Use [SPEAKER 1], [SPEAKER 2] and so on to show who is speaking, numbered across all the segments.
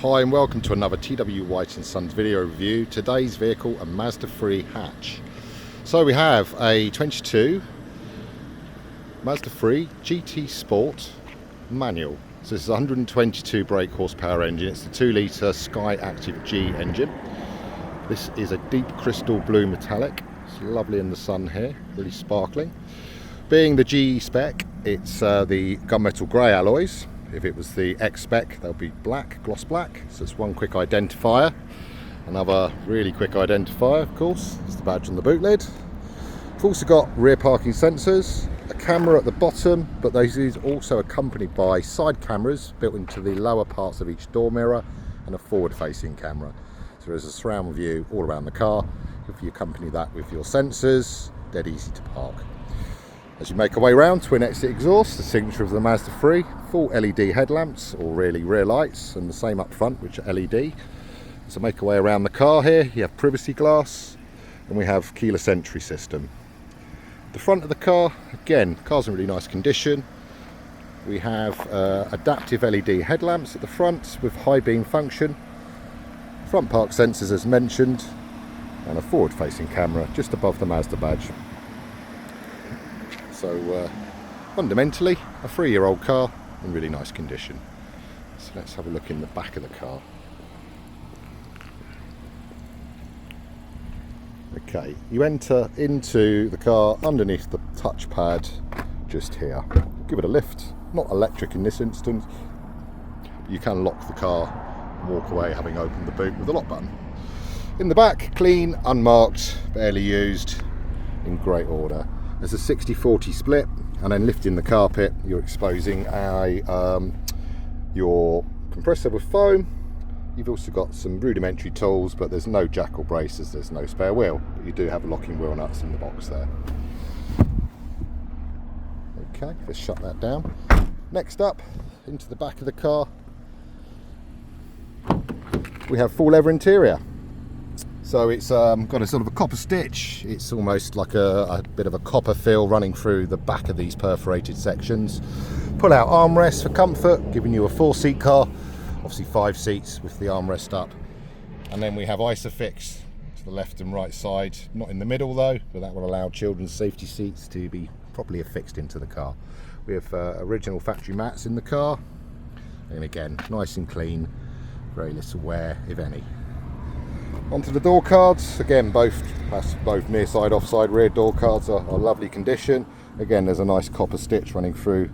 [SPEAKER 1] Hi and welcome to another TW White & Sons video review. Today's vehicle, a Mazda3 hatch. So we have a 22 Mazda3 GT Sport manual. So this is a 122 brake horsepower engine. It's the 2 litre e-SKYACTIV-G engine. This is a deep crystal blue metallic. It's lovely in the sun here, really sparkling. Being the G spec, it's the gunmetal grey alloys. If it was the X spec, they'll be black, gloss black. So it's one quick identifier. Another really quick identifier, of course, is the badge on the boot lid. We've also got rear parking sensors, a camera at the bottom, but those is also accompanied by side cameras built into the lower parts of each door mirror and a forward-facing camera. So there's a surround view all around the car. If you accompany that with your sensors, dead easy to park. As you make our way round, twin exit exhaust, the signature of the Mazda3, full LED headlamps, or really rear lights, and the same up front, which are LED. So make our way around the car here, you have privacy glass, and we have keyless entry system. The front of the car, again, the car's in really nice condition. We have adaptive LED headlamps at the front with high beam function, front park sensors as mentioned, and a forward facing camera just above the Mazda badge. So fundamentally a 3-year-old car in really nice condition. So let's have a look in the back of the car. Okay, you enter into the car underneath the touchpad just here. Give it a lift, not electric in this instance. You can lock the car and walk away having opened the boot with the lock button. In the back, clean, unmarked, barely used, in great order. There's a 60-40 split, and then lifting the carpet, you're exposing your compressor with foam. You've also got some rudimentary tools, but there's no jack or braces, there's no spare wheel, but you do have locking wheel nuts in the box there. Okay, let's shut that down. Next up, into the back of the car, we have full leather interior. So it's got a sort of a copper stitch. It's almost like a bit of a copper fill running through the back of these perforated sections. Pull out armrests for comfort, giving you a 4-seat car. Obviously 5 seats with the armrest up. And then we have Isofix to the left and right side. Not in the middle though, but that will allow children's safety seats to be properly affixed into the car. We have original factory mats in the car. And again, nice and clean, very little wear, if any. Onto the door cards, again both near side, offside, rear door cards are lovely condition. Again, there's a nice copper stitch running through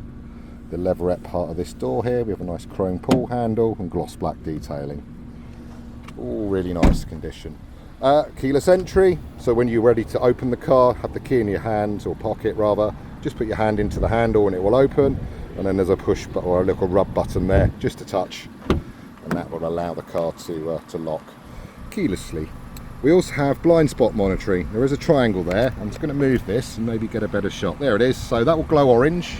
[SPEAKER 1] the leatherette part of this door here. We have a nice chrome pull handle and gloss black detailing. All really nice condition. Keyless entry, so when you're ready to open the car, have the key in your hand, or pocket rather, just put your hand into the handle and it will open, and then there's a push button or a little rub button there, just a touch, and that will allow the car to lock keylessly. We also have blind spot monitoring. There is a triangle there. I'm just going to move this and maybe get a better shot. There it is. So that will glow orange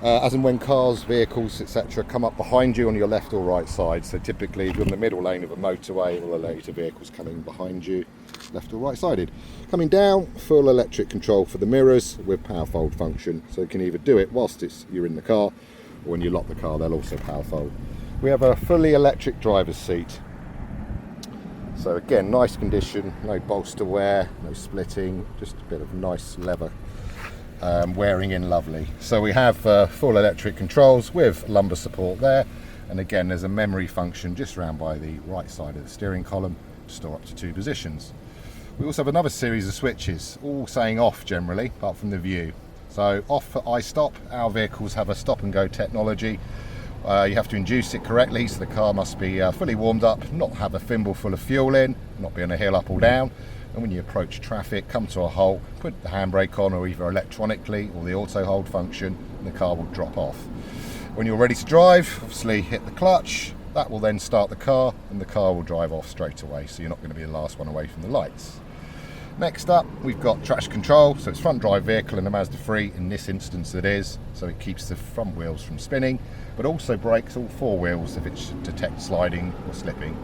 [SPEAKER 1] as and when cars, vehicles, etc. come up behind you on your left or right side. So typically if you're in the middle lane of a motorway, it will alert you to vehicles coming behind you, left or right sided. Coming down, full electric control for the mirrors with power fold function. So you can either do it whilst you're in the car, or when you lock the car they'll also power fold. We have a fully electric driver's seat. So again, nice condition, no bolster wear, no splitting, just a bit of nice leather wearing in lovely. So we have full electric controls with lumbar support there, and again there's a memory function just around by the right side of the steering column to store up to 2 positions. We also have another series of switches, all saying off generally, apart from the view. So off for iStop. Our vehicles have a stop and go technology. You have to induce it correctly, so the car must be fully warmed up, not have a thimble full of fuel in, not be on a hill up or down, and when you approach traffic, come to a halt, put the handbrake on, or either electronically or the auto hold function, and the car will drop off. When you're ready to drive, obviously hit the clutch, that will then start the car, and the car will drive off straight away, so you're not going to be the last one away from the lights. Next up, we've got traction control, so it's front drive vehicle in the Mazda3, in this instance it is, so it keeps the front wheels from spinning, but also brakes all 4 wheels if it detects sliding or slipping.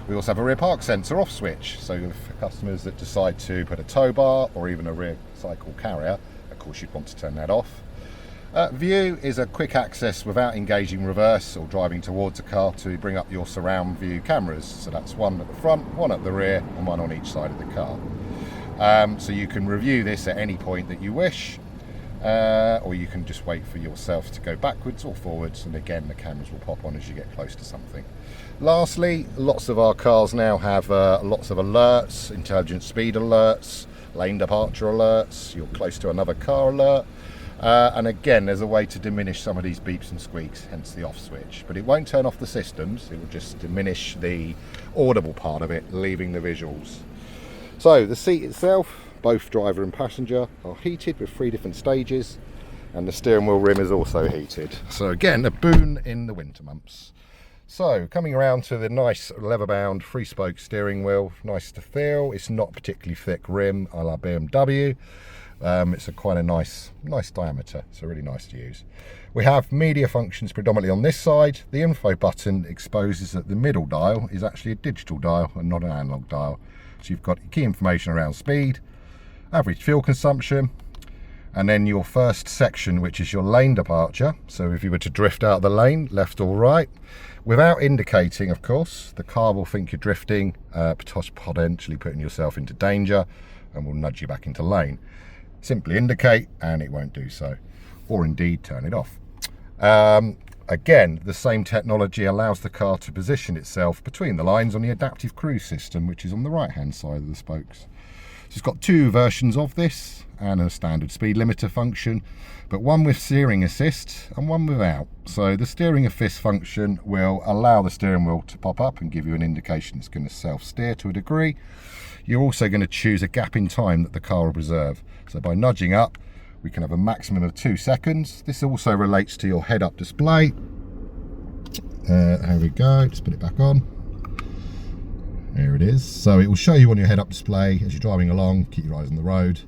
[SPEAKER 1] We also have a rear park sensor off switch, so for customers that decide to put a tow bar or even a rear cycle carrier, of course you'd want to turn that off. View is a quick access without engaging reverse or driving towards a car to bring up your surround view cameras. So that's one at the front, one at the rear, and one on each side of the car. So you can review this at any point that you wish, or you can just wait for yourself to go backwards or forwards, and again the cameras will pop on as you get close to something. Lastly, lots of our cars now have lots of alerts, intelligent speed alerts, lane departure alerts, you're close to another car alert. And again, there's a way to diminish some of these beeps and squeaks, hence the off switch. But it won't turn off the systems, it will just diminish the audible part of it, leaving the visuals. So the seat itself, both driver and passenger, are heated with 3 different stages, and the steering wheel rim is also heated. So again, a boon in the winter months. So coming around to the nice leather-bound 3-spoke steering wheel, nice to feel. It's not particularly thick rim a la BMW. It's quite a nice diameter, so really nice to use. We have media functions predominantly on this side. The info button exposes that the middle dial is actually a digital dial and not an analog dial. So you've got key information around speed, average fuel consumption, and then your first section, which is your lane departure. So if you were to drift out of the lane, left or right, without indicating, of course, the car will think you're drifting, potentially putting yourself into danger, and will nudge you back into lane. Simply indicate and it won't do so, or indeed turn it off. Again, the same technology allows the car to position itself between the lines on the adaptive cruise system, which is on the right hand side of the spokes. So it's got 2 versions of this and a standard speed limiter function, but one with steering assist and one without. So the steering assist function will allow the steering wheel to pop up and give you an indication it's going to self-steer to a degree. You're also going to choose a gap in time that the car will preserve. So by nudging up, we can have a maximum of 2 seconds. This also relates to your head-up display. Here we go, just put it back on. There it is. So it will show you on your head-up display as you're driving along, keep your eyes on the road.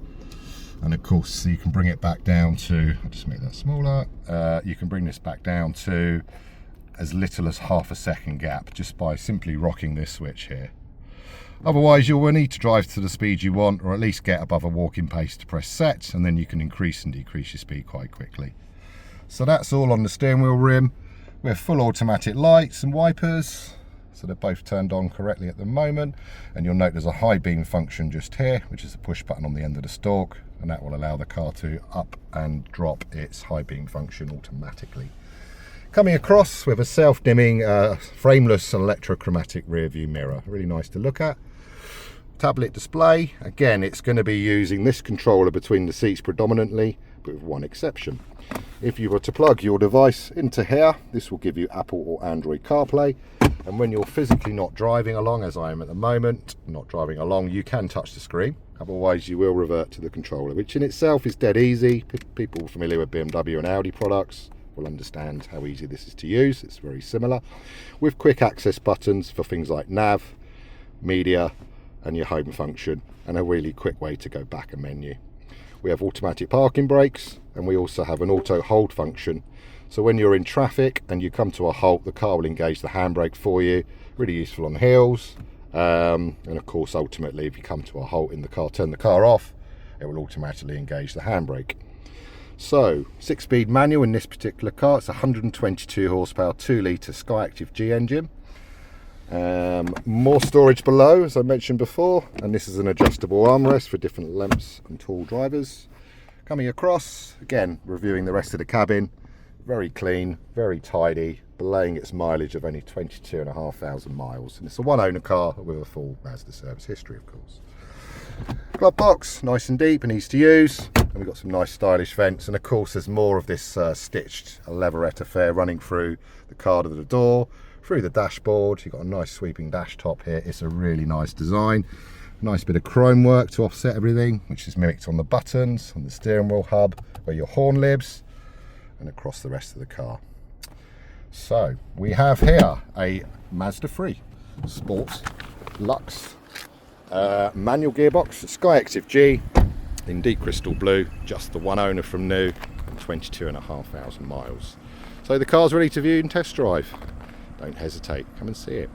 [SPEAKER 1] And of course, you can bring it back down to, I'll just make that smaller. You can bring this back down to as little as half a second gap just by simply rocking this switch here. Otherwise, you'll need to drive to the speed you want, or at least get above a walking pace to press set, and then you can increase and decrease your speed quite quickly. So that's all on the steering wheel rim. We have full automatic lights and wipers, so they're both turned on correctly at the moment. And you'll note there's a high beam function just here, which is a push button on the end of the stalk, and that will allow the car to up and drop its high beam function automatically. Coming across with a self-dimming frameless electrochromatic rear view mirror, really nice to look at. Tablet display, again it's going to be using this controller between the seats predominantly, but with one exception. If you were to plug your device into here, this will give you Apple or Android CarPlay, and when you're physically not driving along, as I am at the moment, not driving along, you can touch the screen. Otherwise you will revert to the controller, which in itself is dead easy. People familiar with BMW and Audi products will understand how easy this is to use. It's very similar, with quick access buttons for things like nav, media, and your home function, and a really quick way to go back a menu. We have automatic parking brakes, and we also have an auto hold function. So when you're in traffic and you come to a halt, the car will engage the handbrake for you. Really useful on hills. And of course, ultimately, if you come to a halt in the car, turn the car off, it will automatically engage the handbrake. So 6-speed manual in this particular car. It's a 122 horsepower 2-litre SKYACTIV-G engine. More storage below, as I mentioned before, and this is an adjustable armrest for different lengths and tall drivers. Coming across, again reviewing the rest of the cabin, very clean, very tidy, belaying its mileage of only 22,500 miles, and it's a one-owner car with a full Mazda service history, of course. Glove box, nice and deep and easy to use, and we've got some nice stylish vents, and of course there's more of this stitched leatherette affair running through the card of the door, through the dashboard. You've got a nice sweeping dash top here. It's a really nice design. Nice bit of chrome work to offset everything, which is mimicked on the buttons, on the steering wheel hub, where your horn lives, and across the rest of the car. So we have here a Mazda 3 Sport Luxe manual gearbox, SKYACTIV-G in deep crystal blue, just the one owner from new, and 22,500 miles. So the car's ready to view and test drive. Don't hesitate, come and see it.